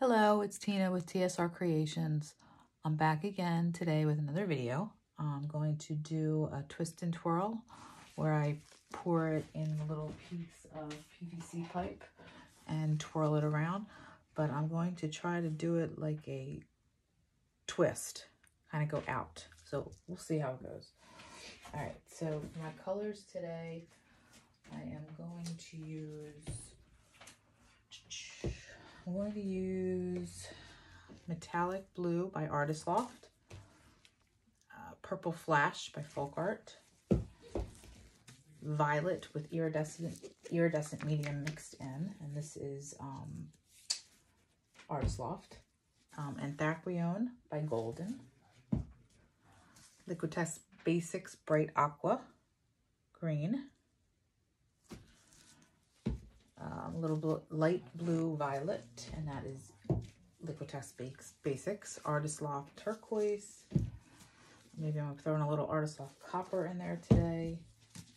Hello, it's Tina with TSR Creations. I'm back again today with another video. I'm going to do a twist and twirl where I pour it in a little piece of PVC pipe and twirl it around, but I'm going to try to do it like a twist, kind of go out. So we'll see how it goes. All right, so for my colors today, I am going to use Metallic Blue by Artist Loft, Purple Flash by Folk Art, Violet with iridescent medium mixed in, and this is Artist Loft, Anthraquinone by Golden, Liquitex Basics Bright Aqua Green, light blue violet, and that is Liquitex Basics, Artist Loft Turquoise. Maybe I'm throwing a little Artist Loft Copper in there today,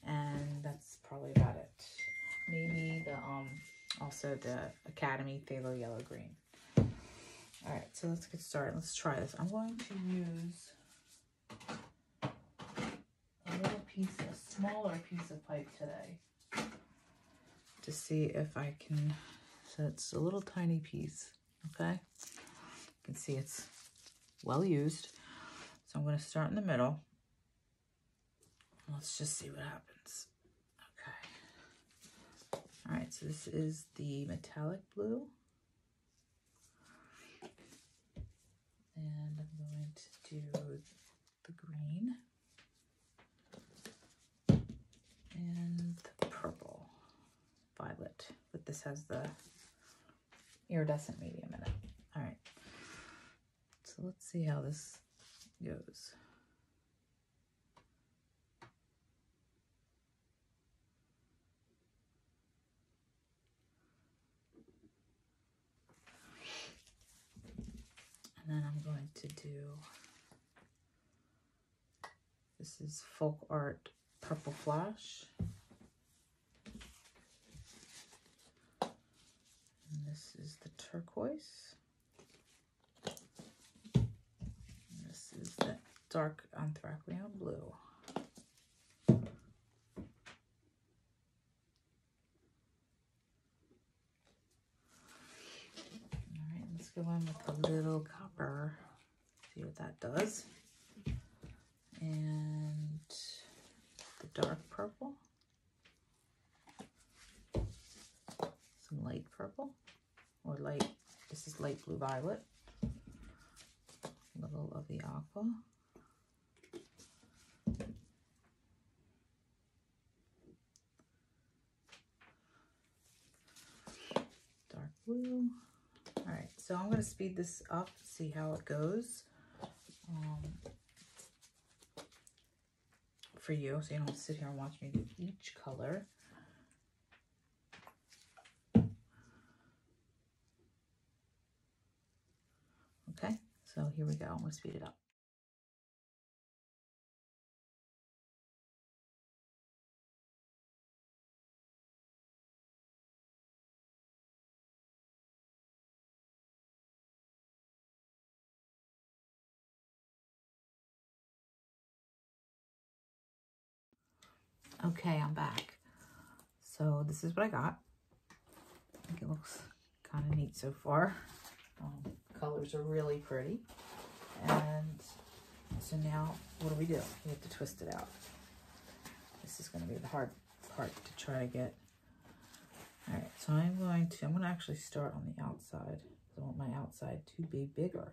and that's probably about it. Maybe also the Academy Phthalo Yellow Green. All right, so let's get started. Let's try this. I'm going to use a smaller piece of pipe today to see if I can. So it's a little tiny piece, okay? You can see it's well used. So I'm going to start in the middle. Let's just see what happens. Okay. All right, so this is the Metallic Blue. And I'm going to do the green and the purple violet, but this has the iridescent medium in it. All right, so let's see how this goes. And then I'm going to do, this is Folk Art Purple Flash. And this is the turquoise. And this is the dark Anthraquinone blue. Alright, let's go in with a little copper. See what that does. And the dark purple. Some light purple. Or light, this is light blue violet. A little of the aqua. Dark blue. All right, so I'm going to speed this up, see how it goes for you, so you don't have to sit here and watch me do each color. Okay, so here we go. I'm going to speed it up. Okay, I'm back. So this is what I got. I think it looks kind of neat so far. Colors are really pretty. And so now, what do? We have to twist it out. This is going to be the hard part to try to get. All right, so I'm going to actually start on the outside. I want my outside to be bigger.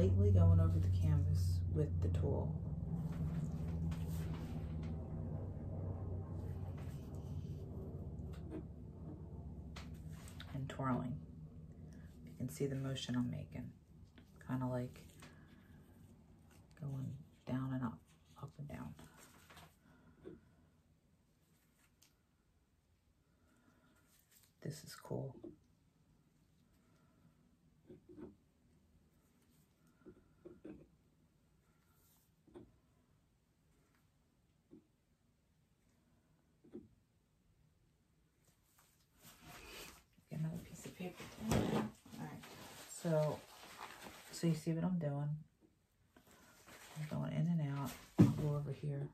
lightly going over the canvas with the tool. And twirling. You can see the motion I'm making. Kind of like going down and up and down. This is cool. Get another piece of paper. All right. So you see what I'm doing? I'm going in and out. I'll go over here.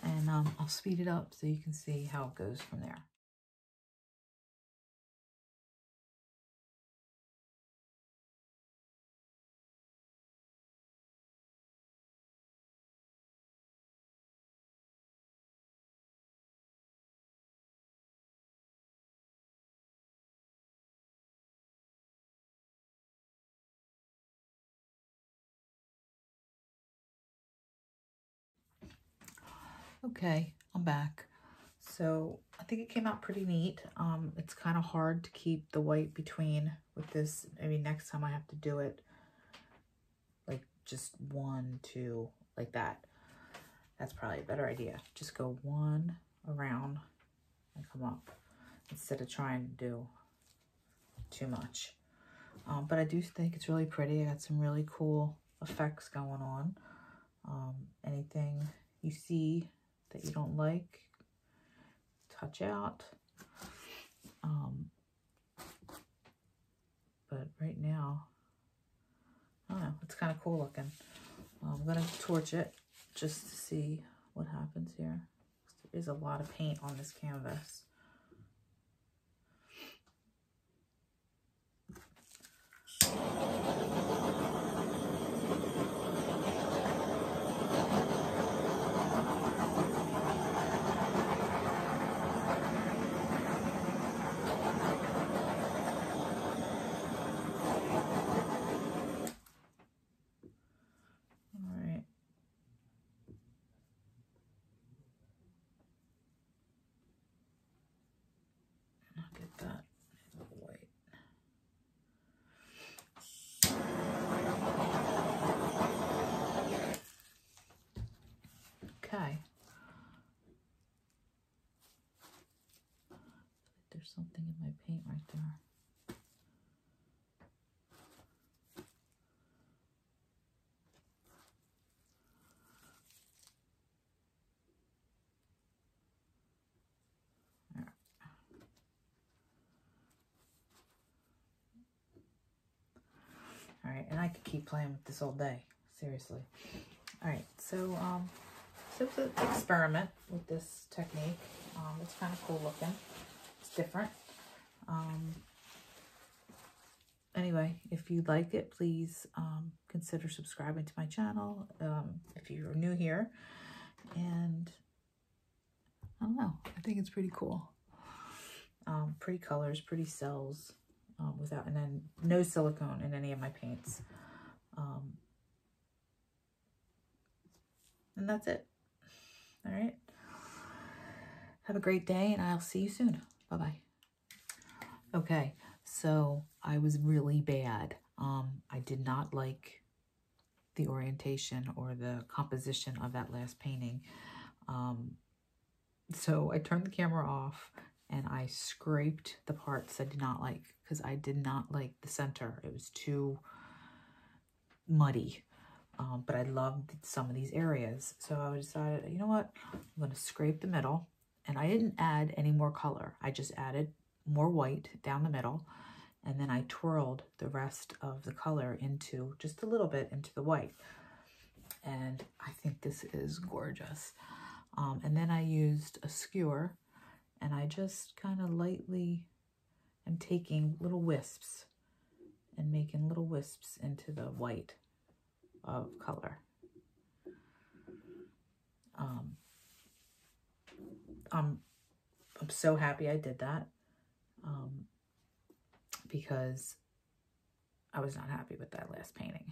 And I'll speed it up so you can see how it goes from there. Okay, I'm back. So I think it came out pretty neat. It's kind of hard to keep the white between with this. Maybe next time I have to do it like just 1, 2, like that. That's probably a better idea. Just go 1 around and come up instead of trying to do too much. But I do think it's really pretty. I got some really cool effects going on. Anything you see that you don't like, touch out. But right now, I don't know, it's kind of cool looking. I'm going to torch it just to see what happens here. There is a lot of paint on this canvas. Okay. There's something in my paint right there. All right, and I could keep playing with this all day, seriously. All right, so it's an experiment with this technique. It's kind of cool looking. It's different. Anyway, if you like it, please consider subscribing to my channel if you're new here. And I don't know, I think it's pretty cool. Pretty colors, pretty cells, without, and then no silicone in any of my paints. And that's it. All right. Have a great day, and I'll see you soon. Bye-bye. Okay, so I was really bad. I did not like the orientation or the composition of that last painting. So I turned the camera off and I scraped the parts I did not like because I did not like the center. It was too muddy. But I loved some of these areas. So I decided, you know what? I'm going to scrape the middle. And I didn't add any more color. I just added more white down the middle. And then I twirled the rest of the color into, just a little bit, into the white. And I think this is gorgeous. And then I used a skewer. And I just kind of lightly I'm taking little wisps and making little wisps into the white of color. I'm so happy I did that because I was not happy with that last painting.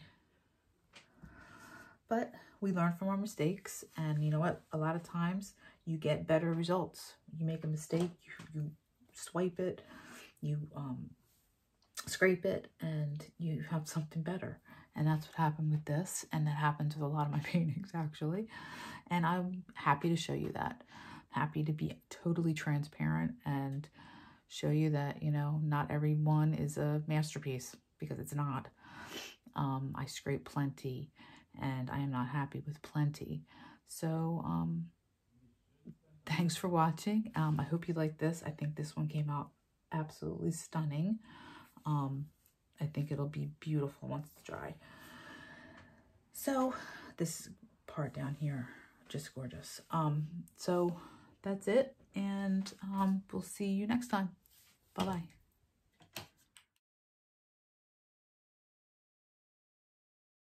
But we learn from our mistakes, and you know what? A lot of times you get better results. You make a mistake, you swipe it, you scrape it, and you have something better. And that's what happened with this, and that happens with a lot of my paintings actually. And I'm happy to show you that. Happy to be totally transparent and show you that, you know, not every one is a masterpiece, because it's not. I scrape plenty, and I am not happy with plenty. So thanks for watching. I hope you like this. I think this one came out absolutely stunning. I think it'll be beautiful once it's dry. So this part down here, just gorgeous. So that's it, and we'll see you next time. Bye-bye.